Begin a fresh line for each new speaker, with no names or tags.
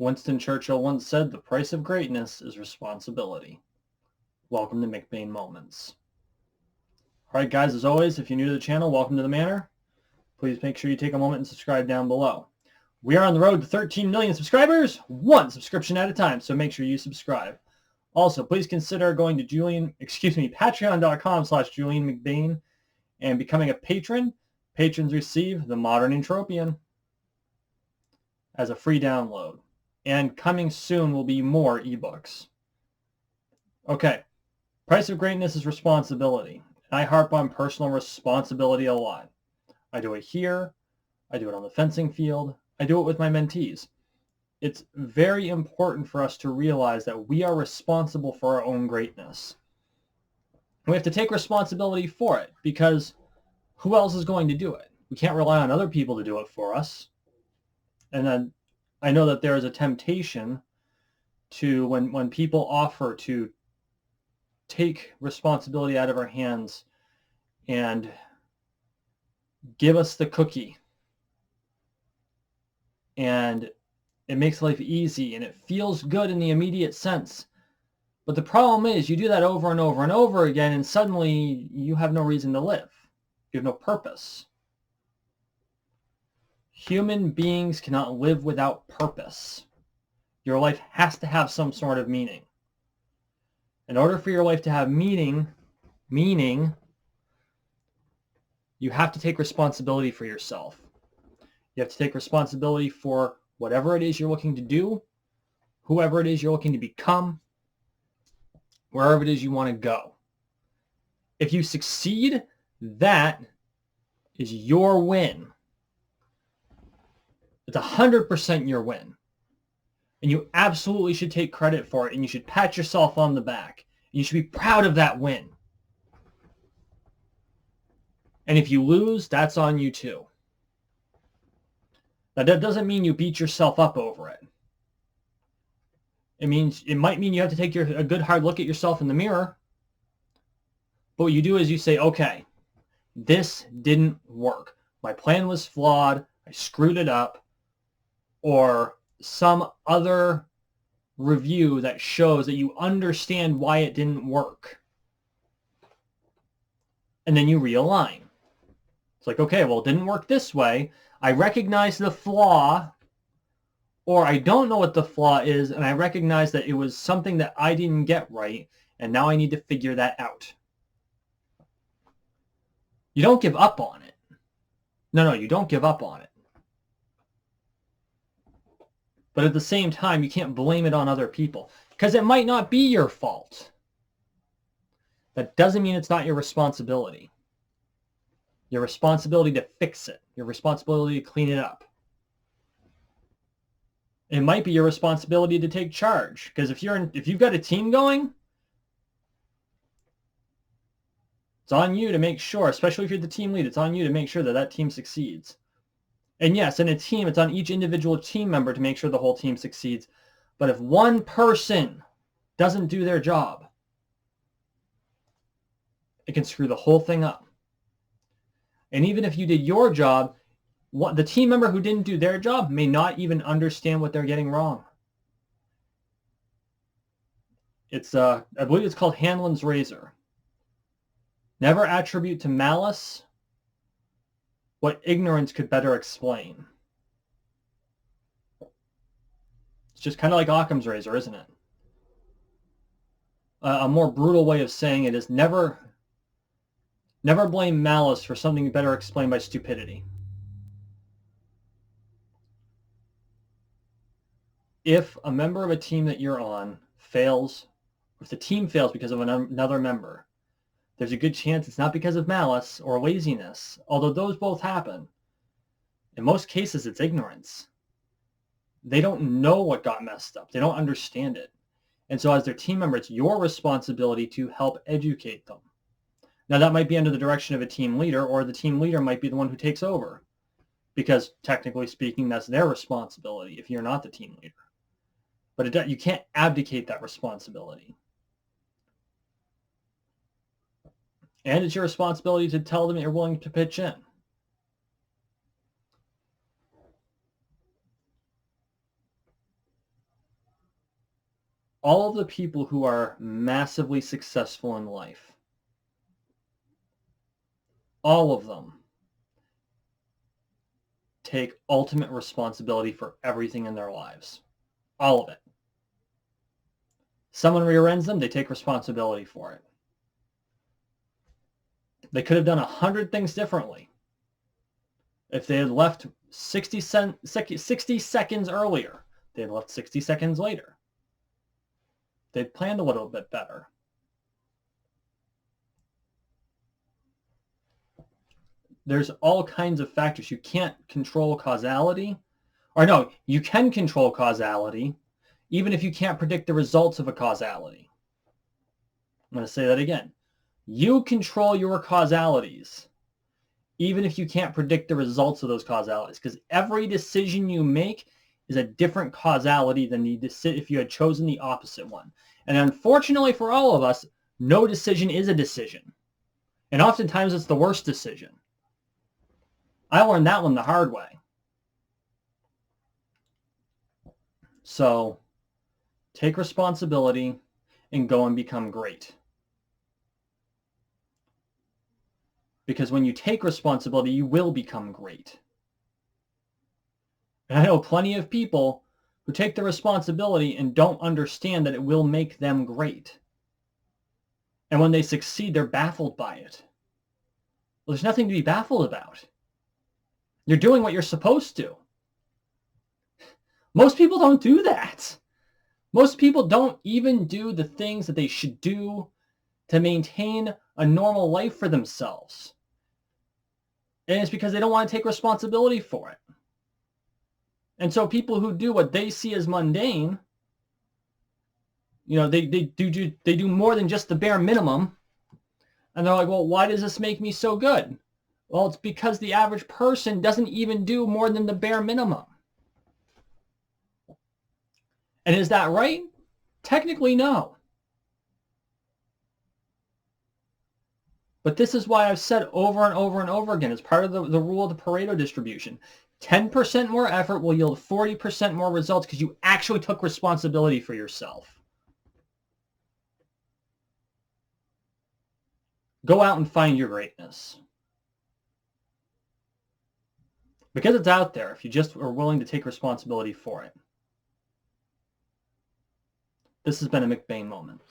Winston Churchill once said, "The price of greatness is responsibility." Welcome to McBain Moments. All right, guys, as always, if you're new to the channel, welcome to the Manor. Please make sure you take a moment and subscribe down below. We are on the road to 13 million subscribers, one subscription at a time, so make sure you subscribe. Also, please consider going to patreon.com/JulianMcBain and becoming a patron. Patrons receive The Modern Entropian as a free download. And coming soon will be more ebooks. Okay, price of greatness is responsibility. I harp on personal responsibility a lot. I do it here. I do it on the fencing field. I do it with my mentees. It's very important for us to realize that we are responsible for our own greatness. We have to take responsibility for it because who else is going to do it? We can't rely on other people to do it for us. And then I know that there is a temptation to, when people offer to take responsibility out of our hands and give us the cookie, and it makes life easy and it feels good in the immediate sense. But the problem is you do that over and over and over again, and suddenly you have no reason to live. You have no purpose. Human beings cannot live without purpose. Your life has to have some sort of meaning. In order for your life to have meaning, you have to take responsibility for yourself. You have to take responsibility for whatever it is you're looking to do, whoever it is you're looking to become, wherever it is you want to go. If you succeed, that is your win. It's 100% your win. And you absolutely should take credit for it, and you should pat yourself on the back. You should be proud of that win. And if you lose, that's on you too. Now, that doesn't mean you beat yourself up over it. It might mean you have to take a good hard look at yourself in the mirror. But what you do is you say, okay, this didn't work. My plan was flawed. I screwed it up. Or some other review that shows that you understand why it didn't work. And then you realign. It's like, okay, well, it didn't work this way. I recognize the flaw, or I don't know what the flaw is, and I recognize that it was something that I didn't get right, and now I need to figure that out. You don't give up on it. No, you don't give up on it. But at the same time, you can't blame it on other people because it might not be your fault. That doesn't mean it's not your responsibility. Your responsibility to fix it. Your responsibility to clean it up. It might be your responsibility to take charge because if you've got a team going, it's on you to make sure, especially if you're the team lead, it's on you to make sure that that team succeeds. And yes, in a team, it's on each individual team member to make sure the whole team succeeds. But if one person doesn't do their job, it can screw the whole thing up. And even if you did your job, the team member who didn't do their job may not even understand what they're getting wrong. It's, I believe it's called Hanlon's razor. Never attribute to malice what ignorance could better explain. It's just kind of like Occam's razor, isn't it? A more brutal way of saying it is never blame malice for something better explained by stupidity. If a member of a team that you're on fails, if the team fails because of another member, there's a good chance it's not because of malice or laziness, although those both happen. In most cases, it's ignorance. They don't know what got messed up. They don't understand it. And so as their team member, it's your responsibility to help educate them. Now, that might be under the direction of a team leader, or the team leader might be the one who takes over. Because technically speaking, that's their responsibility if you're not the team leader. But you can't abdicate that responsibility. And it's your responsibility to tell them that you're willing to pitch in. all of the people who are massively successful in life, all of them take ultimate responsibility for everything in their lives. All of it. Someone rear-ends them, they take responsibility for it. They could have done 100 things differently. If they had left 60 seconds earlier, they had left 60 seconds later. They'd planned a little bit better. There's all kinds of factors. You can't control causality. Or no, you can control causality, even if you can't predict the results of a causality. I'm going to say that again. You control your causalities, even if you can't predict the results of those causalities, because every decision you make is a different causality than if you had chosen the opposite one. And unfortunately for all of us, no decision is a decision. And oftentimes it's the worst decision. I learned that one the hard way. So take responsibility and go and become great. Because when you take responsibility, you will become great. And I know plenty of people who take the responsibility and don't understand that it will make them great. And when they succeed, they're baffled by it. Well, there's nothing to be baffled about. You're doing what you're supposed to. Most people don't do that. Most people don't even do the things that they should do to maintain a normal life for themselves. And it's because they don't want to take responsibility for it. And so people who do what they see as mundane, they do more than just the bare minimum. And they're like, well, why does this make me so good? Well, it's because the average person doesn't even do more than the bare minimum. And is that right? Technically, no. But this is why I've said over and over and over again, as part of the rule of the Pareto distribution, 10% more effort will yield 40% more results because you actually took responsibility for yourself. Go out and find your greatness. Because it's out there if you just are willing to take responsibility for it. This has been a McBain moment.